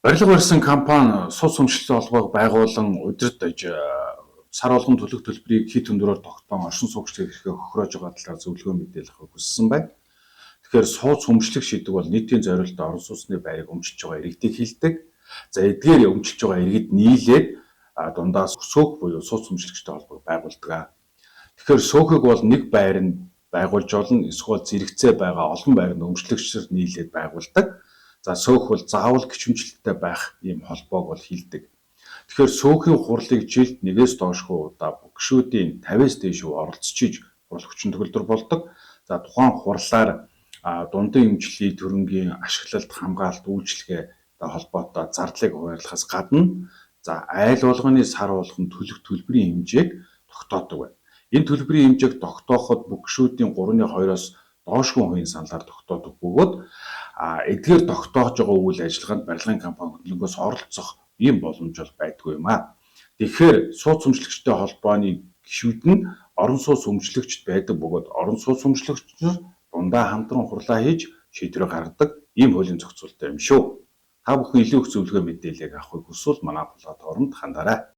Барилга барьсан компани сус өмчлөлтийн холбоог байгуулан удирдах сар болгон төлөх төлбөрийг хэд өндөрөөр тогтоон оршин суугчдын эрхээ хохироож байгаа талаар зөвлөгөө мэдээлэх хүссэн байна. Тэгэхээр сууц өмчлөх шийдэг бол нийтийн зорилт орон сууцны байрыг өмчилж байгаа иргэдийг хилдэг. За эдгээр өмчилж байгаа иргэд нийлээд дундаа сөөг буюу сууц өмчлөгчтэй холбоог байгуулдаг. Тэгэхээр сөөхийг бол нэг байр нь байгуулж болно, эсвэл зэрэгцээ байгаа олон байранд өмчлөгчдөр нийлээд байгуулдаг. За сөөх бол заавал гичмжлэлтэй байх ийм холбоог бол хилдэг. Тэгэхээр сөөхийн хурлыг жилд нэгээс доошгүй удаа гишүүдийн 50-аас дээш оролцож хурал хүчин төгөлдөр болдог. За тухайн хурлаар дундын эмчлийн төрөнгийн ашиглалт, хамгаалалт, үйлчлэгээ холбоотой зардлыг хуваарлахаас гадна за айл болгоны сар болгон төлөх төлбөрийн хэмжээг тогтоодог байна. Энэ төлбөрийн хэмжээг тогтооход бүх гишүүдийн 3/2-оос доошгүй хувийн саналаар тогтоодог бөгөөд эдгээр тогтоож байгаа үйл ажиллагаанд барилгын компани хөлбөмбөгөөс оролцох ийм боломж бол байдгүй юм аа. Тэгэхээр сууц өмчлөгчтэй холбооны гишүүд нь орон сууц өмчлөгчд байдаг бөгөөд орон сууц өмчлөгч нар дундаа хамтран хурлаа хийж шийдвэр гаргадаг ийм хуулийн зохицуулалттай юм шүү. Та бүхэн илүү их зөвлөгөө мэдээлэл авахыг хүсвэл манай платформд хандаарай.